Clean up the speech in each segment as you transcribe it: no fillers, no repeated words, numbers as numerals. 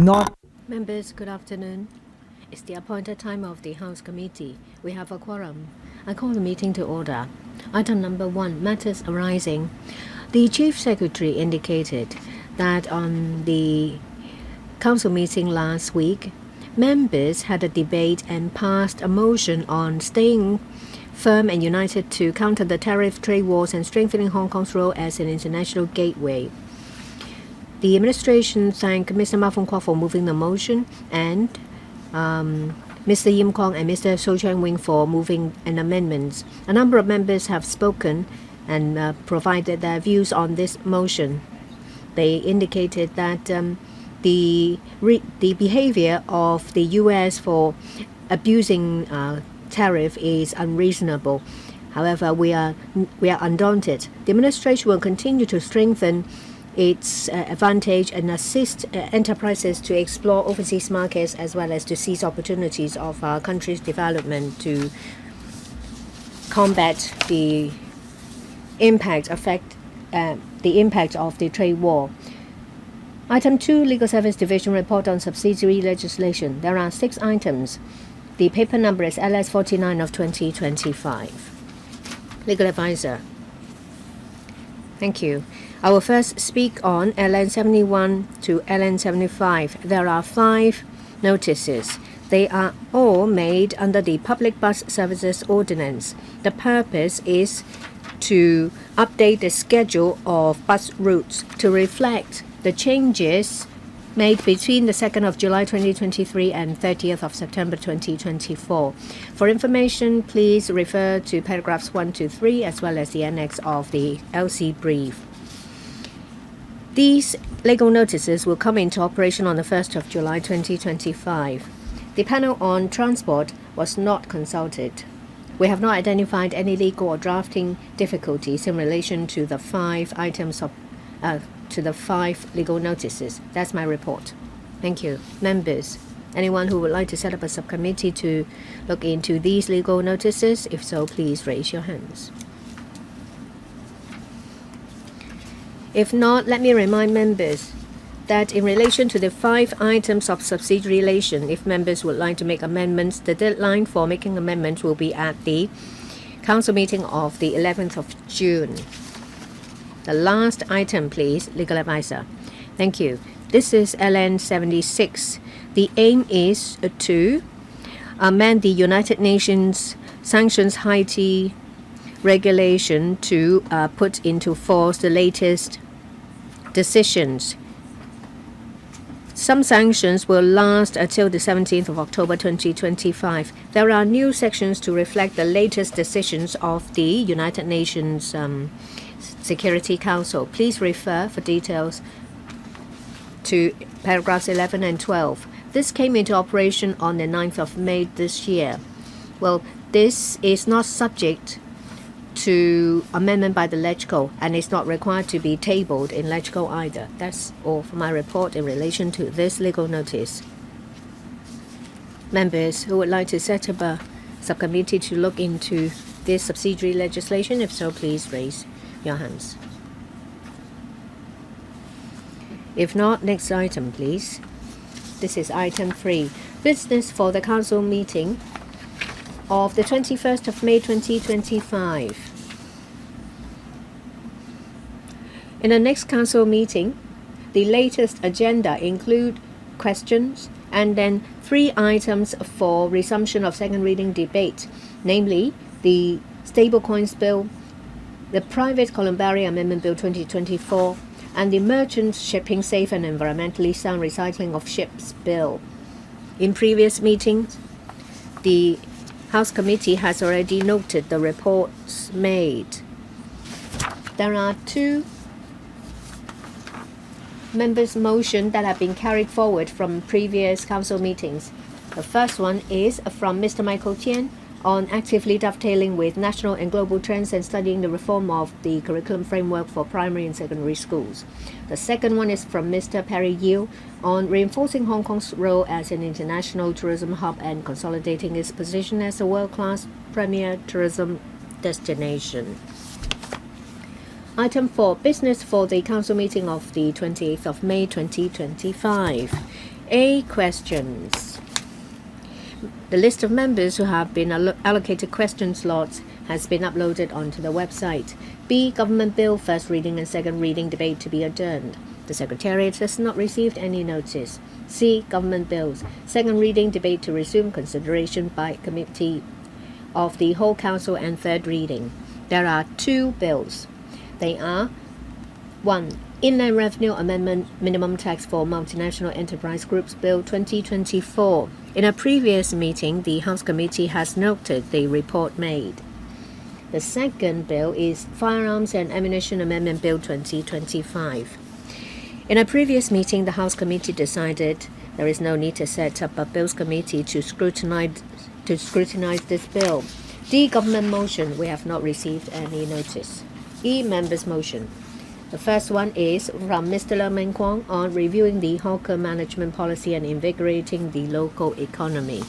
Not Members, good afternoon. It's the appointed time of the House Committee. We have a quorum. I call the meeting to order. Item number 1, matters arising. The Chief Secretary indicated that on the Council meeting last week, members had a debate and passed a motion on staying firm and united to counter the tariff trade wars and strengthening Hong Kong's role as an international gateway. The administration thanked Mr. Ma Fung Kwok for moving the motion and Mr. Yim Kwong and Mr. So Chang Wing for moving an amendment. A number of members have spoken and provided their views on this motion. They indicated that the behavior of the U.S. for abusing tariff is unreasonable. However, we are undaunted. The administration will continue to strengthen its advantage and assist enterprises to explore overseas markets as well as to seize opportunities of our country's development to combat the impact of the trade war. Item 2, Legal Service Division report on subsidiary legislation. There are 6 items. The paper number is LS 49 of 2025. Legal Advisor. Thank you. I will first speak on LN 71 to LN 75. There are 5 notices. They are all made under the Public Bus Services Ordinance. The purpose is to update the schedule of bus routes to reflect the changes made between the 2nd of July 2023 and 30th of September 2024. For information, please refer to paragraphs 1 to 3 as well as the annex of the LC brief. These legal notices will come into operation on the 1st of July 2025. The panel on transport was not consulted. We have not identified any legal or drafting difficulties in relation to the 5 items of to the 5 legal notices. That's my report. Thank you. Members, anyone who would like to set up a subcommittee to look into these legal notices? If so, please raise your hands. If not, let me remind members that in relation to the 5 items of subsidiary legislation, if members would like to make amendments, the deadline for making amendments will be at the Council meeting of the 11th of June. The last item, please, Legal Advisor. Thank you. This is LN 76. The aim is to amend the United Nations Sanctions Haiti regulation to put into force the latest decisions. Some sanctions will last until the 17th of October 2025. There are new sections to reflect the latest decisions of the United Nations Security Council. Please refer for details to paragraphs 11 and 12. This came into operation on the 9th of May this year. Well, this is not subject to amendment by the LegCo and is not required to be tabled in LegCo either. That's all for my report in relation to this legal notice. Members who would like to set up a subcommittee to look into this subsidiary legislation, if so, please raise your hands. If not, next item, please. This is item 3, business for the Council meeting of the 21st of May 2025. In the next Council meeting, the latest agenda include questions and then 3 items for resumption of second reading debate, namely the Stablecoins Bill, the Private Columbaria Amendment Bill 2024, and the Merchant Shipping Safe and Environmentally Sound Recycling of Ships Bill. In previous meetings, the House Committee has already noted the reports made. There are 2 members' motions that have been carried forward from previous Council meetings. The first one is from Mr. Michael Tian on actively dovetailing with national and global trends and studying the reform of the curriculum framework for primary and secondary schools. The second one is from Mr. Perry Yiu on reinforcing Hong Kong's role as an international tourism hub and consolidating its position as a world-class premier tourism destination. Item 4, business for the Council meeting of the 28th of May 2025. A. Questions. The list of members who have been allocated question slots has been uploaded onto the website. B. Government Bill, first reading and second reading debate to be adjourned. The Secretariat has not received any notice. C. Government Bills, second reading debate to resume consideration by Committee of the whole Council and third reading. There are two bills. They are 1. Inland Revenue Amendment Minimum Tax for Multinational Enterprise Groups Bill 2024. In a previous meeting, the House Committee has noted the report made. The second bill is Firearms and Ammunition Amendment Bill 2025. In a previous meeting, the House Committee decided there is no need to set up a Bills Committee to scrutinize this bill. D. Government motion. We have not received any notice. E. Members' motion. The first one is from Mr. Leung Meng Kwong on reviewing the hawker management policy and invigorating the local economy.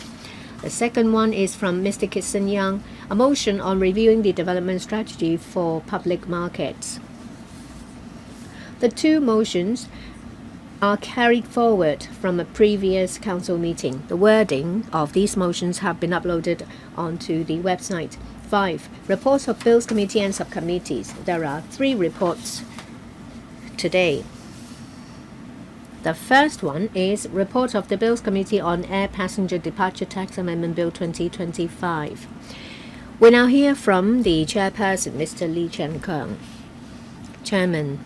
The second one is from Mr. Kitson Young, a motion on reviewing the development strategy for public markets. The two motions are carried forward from a previous council meeting. The wording of these motions have been uploaded onto the website. 5. Reports of Bills Committee and Subcommittees. There are 3 reports today. The first one is Report of the Bills Committee on Air Passenger Departure Tax Amendment Bill 2025. We now hear from the chairperson, Mr. Lee Chen Keung. Chairman,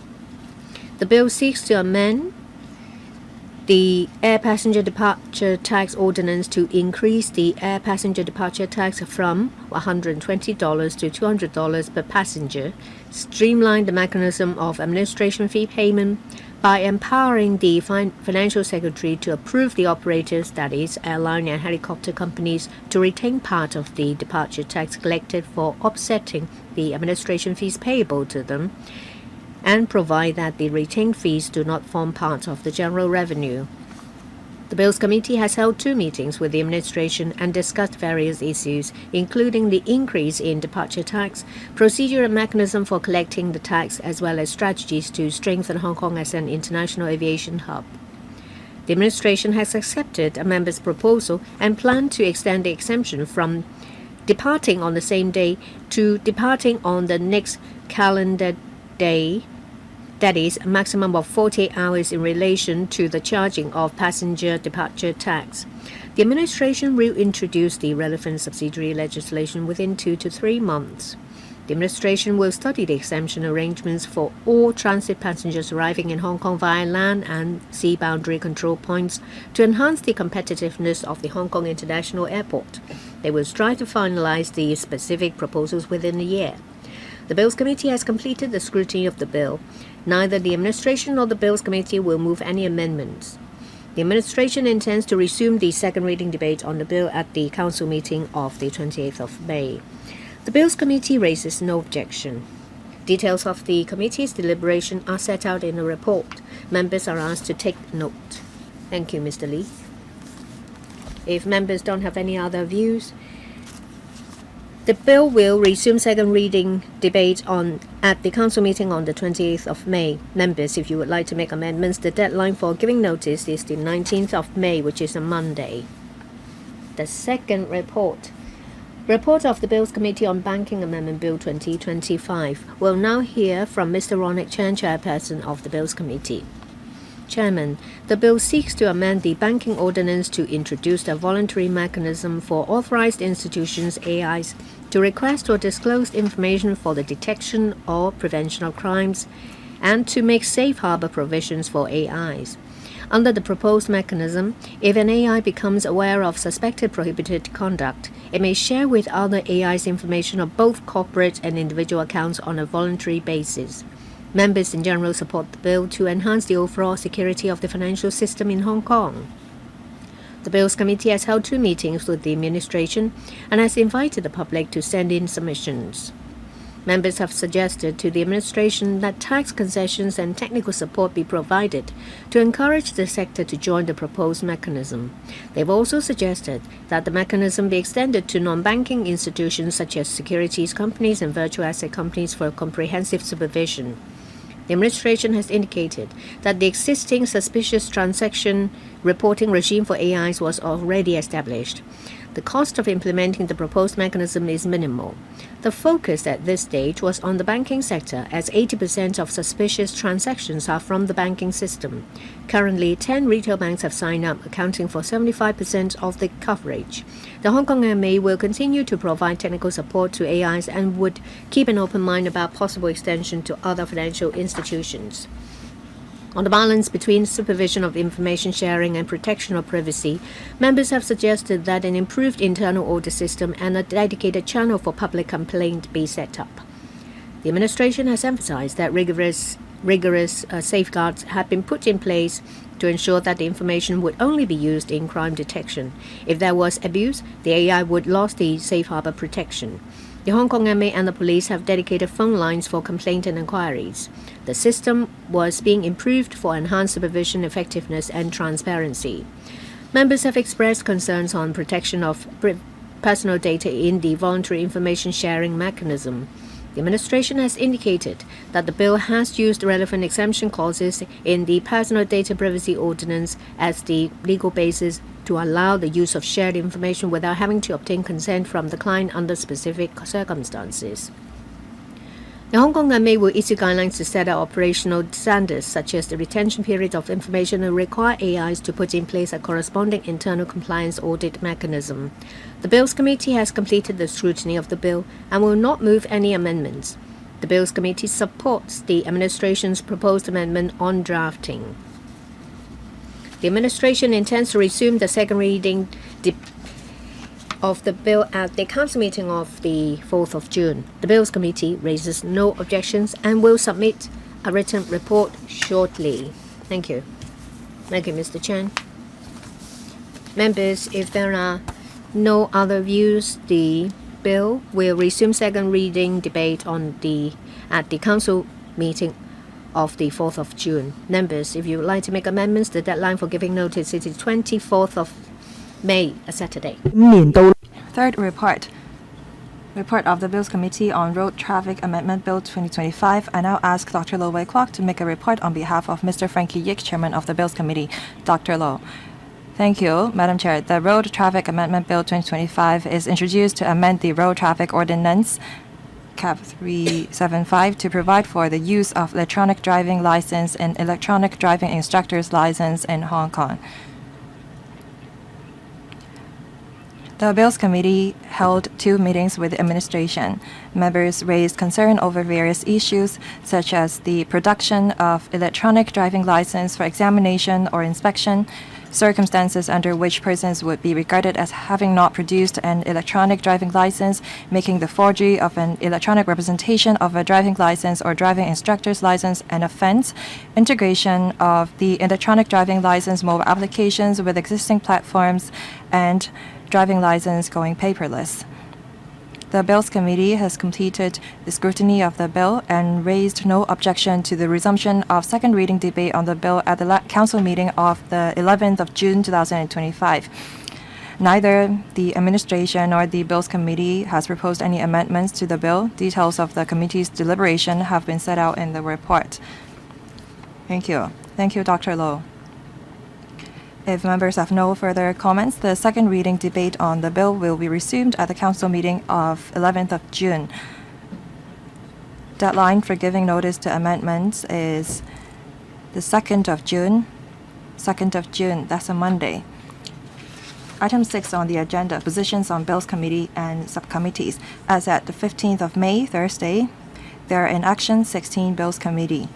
the bill seeks to amend the Air Passenger Departure Tax Ordinance to increase the air passenger departure tax from $120 to $200 per passenger, streamline the mechanism of administration fee payment by empowering the Financial Secretary to approve the operators, that is, airline and helicopter companies, to retain part of the departure tax collected for offsetting the administration fees payable to them, and provide that the retained fees do not form part of the general revenue. The Bills Committee has held 2 meetings with the administration and discussed various issues, including the increase in departure tax, procedure and mechanism for collecting the tax, as well as strategies to strengthen Hong Kong as an international aviation hub. The administration has accepted a member's proposal and planned to extend the exemption from departing on the same day to departing on the next calendar day, that is, a maximum of 48 hours in relation to the charging of passenger departure tax. The administration will introduce the relevant subsidiary legislation within 2 to 3 months. The administration will study the exemption arrangements for all transit passengers arriving in Hong Kong via land and sea boundary control points to enhance the competitiveness of the Hong Kong International Airport. They will strive to finalize the specific proposals within a year. The Bills Committee has completed the scrutiny of the bill. Neither the administration nor the Bills Committee will move any amendments. The administration intends to resume the second reading debate on the bill at the council meeting of the 28th of May. The Bills Committee raises no objection. Details of the committee's deliberation are set out in a report. Members are asked to take note. Thank you, Mr. Lee. If members don't have any other views, the bill will resume second reading debate at the council meeting on the 28th of May. Members, if you would like to make amendments, the deadline for giving notice is the 19th of May, which is a Monday. The second report. Report of the Bills Committee on Banking Amendment Bill 2025. We'll now hear from Mr. Ronick Chan, chairperson of the Bills Committee. Chairman, the bill seeks to amend the banking ordinance to introduce a voluntary mechanism for authorized institutions, AIs, to request or disclose information for the detection or prevention of crimes, and to make safe harbor provisions for AIs. Under the proposed mechanism, if an AI becomes aware of suspected prohibited conduct, it may share with other AIs information of both corporate and individual accounts on a voluntary basis. Members in general support the bill to enhance the overall security of the financial system in Hong Kong. The Bills Committee has held 2 meetings with the administration and has invited the public to send in submissions. Members have suggested to the administration that tax concessions and technical support be provided to encourage the sector to join the proposed mechanism. They've also suggested that the mechanism be extended to non-banking institutions such as securities companies and virtual asset companies for comprehensive supervision. The administration has indicated that the existing suspicious transaction reporting regime for AIs was already established. The cost of implementing the proposed mechanism is minimal. The focus at this stage was on the banking sector, as 80% of suspicious transactions are from the banking system. Currently, 10 retail banks have signed up, accounting for 75% of the coverage. The Hong Kong MA will continue to provide technical support to AIs and would keep an open mind about possible extension to other financial institutions. On the balance between supervision of information sharing and protection of privacy, members have suggested that an improved internal audit system and a dedicated channel for public complaint be set up. The administration has emphasized that rigorous safeguards have been put in place to ensure that the information would only be used in crime detection. If there was abuse, the AI would lose the safe harbor protection. The Hong Kong MA and the police have dedicated phone lines for complaint and inquiries. The system was being improved for enhanced supervision, effectiveness, and transparency. Members have expressed concerns on protection of personal data in the voluntary information sharing mechanism. The administration has indicated that the bill has used relevant exemption clauses in the Personal Data Privacy Ordinance as the legal basis to allow the use of shared information without having to obtain consent from the client under specific circumstances. The Hong Kong MA will issue guidelines to set out operational standards, such as the retention period of information, and require AIs to put in place a corresponding internal compliance audit mechanism. The Bills Committee has completed the scrutiny of the bill and will not move any amendments. The Bills Committee supports the administration's proposed amendment on drafting. The administration intends to resume the second reading of the bill at the council meeting of the 4th of June. The Bills Committee raises no objections and will submit a written report shortly. Thank you. Thank you, Mr. Chen. Members, if there are no other views, the bill will resume second reading debate at the council meeting of the 4th of June. Members, if you would like to make amendments, the deadline for giving notice is the 24th of May, a Saturday. Third report of the Bills Committee on Road Traffic Amendment Bill 2025. I now ask Dr. Lo Wei Kwok to make a report on behalf of Mr. Frankie Yik, Chairman of the Bills Committee. Dr. Lo. Thank you, Madam Chair. The Road Traffic Amendment Bill 2025 is introduced to amend the Road Traffic Ordinance Cap 375 to provide for the use of electronic driving license and electronic driving instructor's license in Hong Kong. The Bills Committee held 2 meetings with the administration. Members raised concern over various issues, such as the production of electronic driving license for examination or inspection, circumstances under which persons would be regarded as having not produced an electronic driving license, making the forgery of an electronic representation of a driving license or driving instructor's license an offense, integration of the electronic driving license mobile applications with existing platforms, and driving license going paperless. The Bills Committee has completed the scrutiny of the bill and raised no objection to the resumption of second reading debate on the bill at the council meeting of the 11th of June 2025. Neither the administration nor the Bills Committee has proposed any amendments to the bill. Details of the committee's deliberation have been set out in the report. Thank you. Thank you, Dr. Lo. If members have no further comments, the second reading debate on the bill will be resumed at the council meeting of 11th of June. Deadline for giving notice to amendments is the 2nd of June. 2nd of June, that's a Monday. Item 6 on the agenda, positions on Bills Committee and subcommittees. As at the 15th of May, Thursday, there are in action 16 Bills Committee,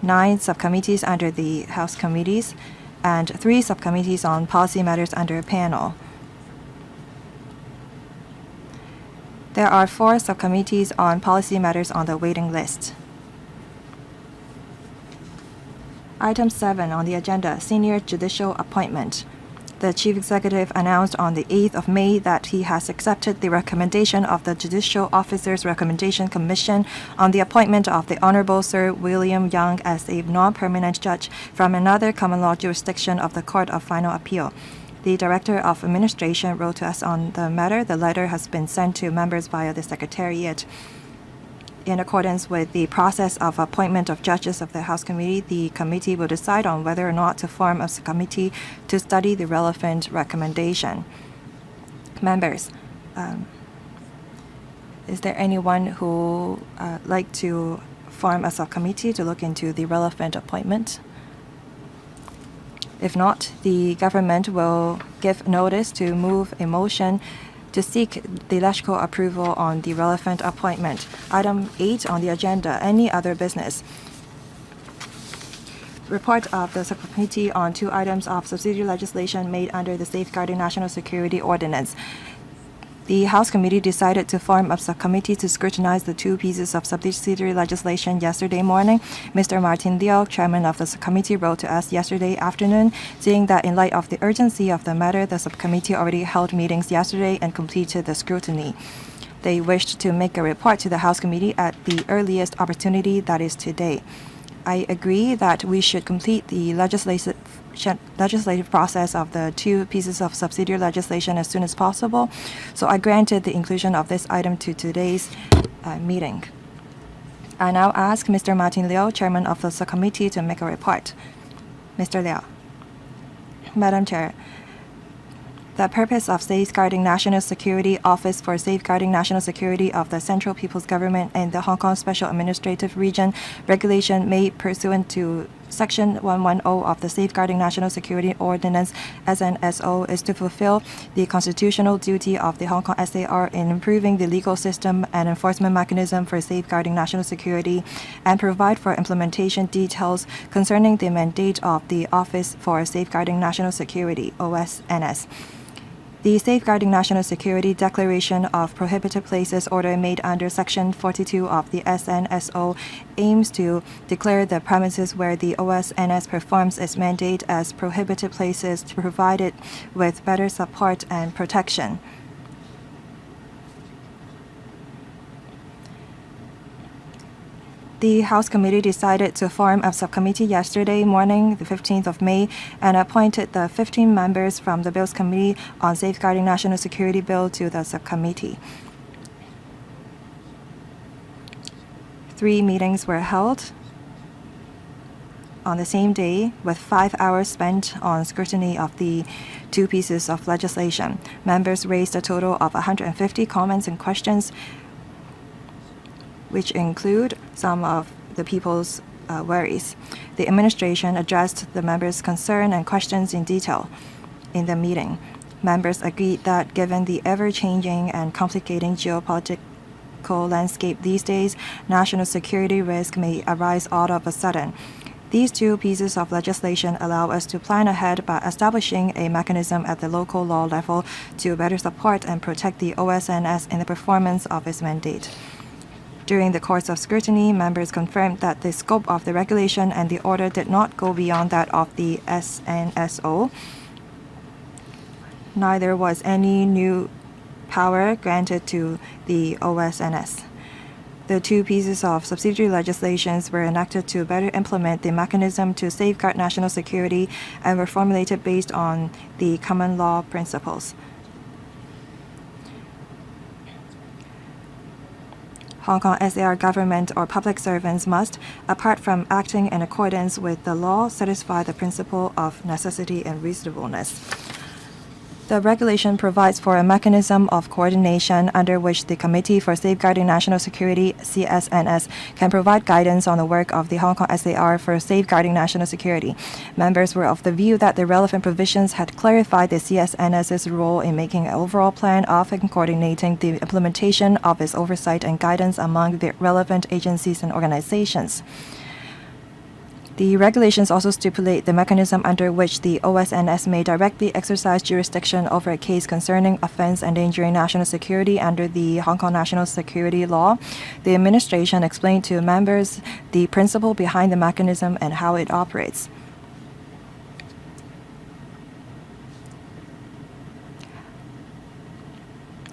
9 subcommittees under the House committees, and 3 subcommittees on policy matters under a panel. There are 4 subcommittees on policy matters on the waiting list. Item 7 on the agenda, senior judicial appointment. The Chief Executive announced on the 8th of May that he has accepted the recommendation of the Judicial Officers Recommendation Commission on the appointment of the Honorable Sir William Young as a non-permanent judge from another common law jurisdiction of the Court of Final Appeal. The Director of Administration wrote to us on the matter. The letter has been sent to members via the Secretariat. In accordance with the process of appointment of judges of the House Committee, the committee will decide on whether or not to form a subcommittee to study the relevant recommendation. Members, is there anyone who like to form a subcommittee to look into the relevant appointment? If not, the government will give notice to move a motion to seek the electoral approval on the relevant appointment. Item 8 on the agenda, any other business. Report of the subcommittee on 2 items of subsidiary legislation made under the Safeguarding National Security Ordinance. The House Committee decided to form a subcommittee to scrutinize the 2 pieces of subsidiary legislation yesterday morning. Mr. Martin Liu, chairman of the subcommittee, wrote to us yesterday afternoon, saying that in light of the urgency of the matter, the subcommittee already held meetings yesterday and completed the scrutiny. They wished to make a report to the House Committee at the earliest opportunity, that is today. I agree that we should complete the legislative process of the 2 pieces of subsidiary legislation as soon as possible, so I granted the inclusion of this item to today's meeting. I now ask Mr. Martin Liu, chairman of the subcommittee, to make a report. Mr. Liu. Madam Chair, the purpose of Safeguarding National Security Office for Safeguarding National Security of the Central People's Government and the Hong Kong Special Administrative Region regulation made pursuant to Section 110 of the Safeguarding National Security Ordinance SNSO is to fulfill the constitutional duty of the Hong Kong SAR in improving the legal system and enforcement mechanism for safeguarding national security and provide for implementation details concerning the mandate of the Office for Safeguarding National Security, OSNS. The Safeguarding National Security Declaration of Prohibited Places order made under Section 42 of the SNSO aims to declare the premises where the OSNS performs its mandate as prohibited places to provide it with better support and protection. The House Committee decided to form a subcommittee yesterday morning, the 15th of May, and appointed the 15 members from the Bills Committee on Safeguarding National Security Bill to the subcommittee. 3 meetings were held on the same day, with 5 hours spent on scrutiny of the 2 pieces of legislation. Members raised a total of 150 comments and questions, which include some of the people's worries. The administration addressed the members' concern and questions in detail in the meeting. Members agreed that given the ever-changing and complicating geopolitical landscape these days, national security risk may arise all of a sudden. These 2 pieces of legislation allow us to plan ahead by establishing a mechanism at the local law level to better support and protect the OSNS in the performance of its mandate. During the course of scrutiny, members confirmed that the scope of the regulation and the order did not go beyond that of the SNSO. Neither was any new power granted to the OSNS. The 2 pieces of subsidiary legislations were enacted to better implement the mechanism to safeguard national security and were formulated based on the common law principles. Hong Kong SAR government or public servants must, apart from acting in accordance with the law, satisfy the principle of necessity and reasonableness. The regulation provides for a mechanism of coordination under which the Committee for Safeguarding National Security, CSNS, can provide guidance on the work of the Hong Kong SAR for safeguarding national security. Members were of the view that the relevant provisions had clarified the CSNS's role in making an overall plan of and coordinating the implementation of its oversight and guidance among the relevant agencies and organizations. The regulations also stipulate the mechanism under which the OSNS may directly exercise jurisdiction over a case concerning offense endangering national security under the Hong Kong National Security Law. The administration explained to members the principle behind the mechanism and how it operates.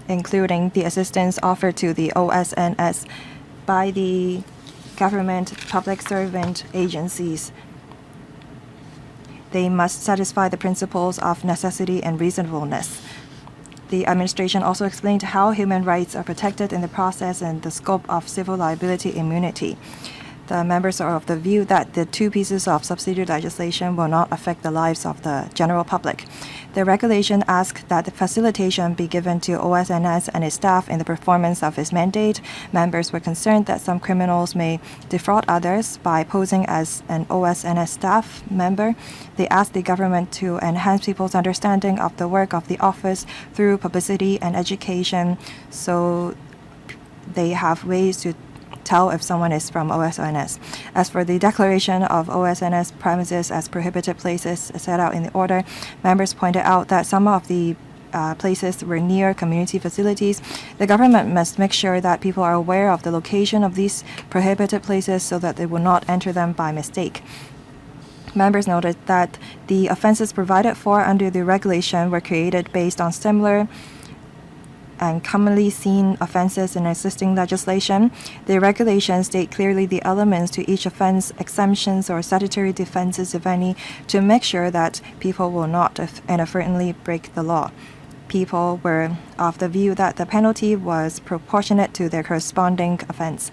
Including the assistance offered to the OSNS by the government public servant agencies. They must satisfy the principles of necessity and reasonableness. The administration also explained how human rights are protected in the process and the scope of civil liability immunity. The members are of the view that the two pieces of subsidiary legislation will not affect the lives of the general public. The regulation asks that the facilitation be given to OSNS and its staff in the performance of its mandate. Members were concerned that some criminals may defraud others by posing as an OSNS staff member. They asked the government to enhance people's understanding of the work of the office through publicity and education, so they have ways to tell if someone is from OSNS. As for the declaration of OSNS premises as prohibited places set out in the order, members pointed out that some of the places were near community facilities. The government must make sure that people are aware of the location of these prohibited places so that they will not enter them by mistake. Members noted that the offenses provided for under the regulation were created based on similar and commonly seen offenses in existing legislation. The regulations state clearly the elements to each offense, exemptions or statutory defenses, if any, to make sure that people will not inadvertently break the law. People were of the view that the penalty was proportionate to their corresponding offense.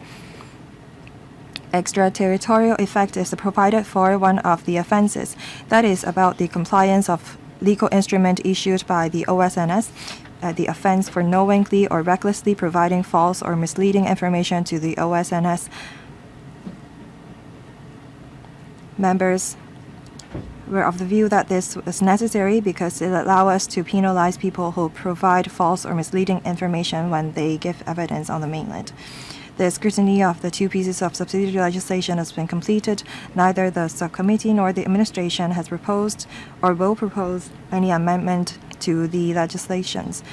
Extraterritorial effect is provided for one of the offenses, that is about the compliance of legal instrument issued by the OSNS. The offense for knowingly or recklessly providing false or misleading information to the OSNS. Members were of the view that this was necessary because it allows us to penalize people who provide false or misleading information when they give evidence on the mainland. The scrutiny of the two pieces of subsidiary legislation has been completed. Neither the subcommittee nor the administration has proposed or will propose any amendment to the legislations.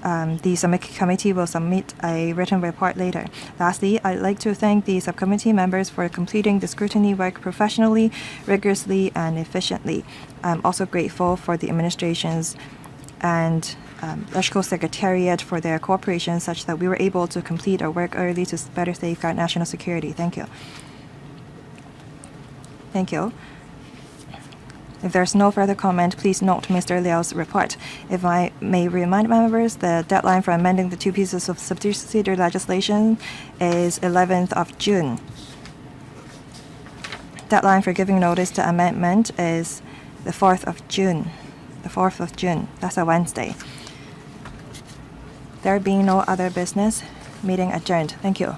The subcommittee will submit a written report later. Lastly, I'd like to thank the subcommittee members for completing the scrutiny work professionally, rigorously, and efficiently. I'm also grateful for the administrations and Electrical Secretariat for their cooperation such that we were able to complete our work early to better safeguard national security. Thank you. Thank you. If there's no further comment, please note Mr. Liao's report. If I may remind members, the deadline for amending the two pieces of subsidiary legislation is 11th of June. Deadline for giving notice to amendment is the 4th of June. The 4th of June. That's a Wednesday. There being no other business, meeting adjourned. Thank you.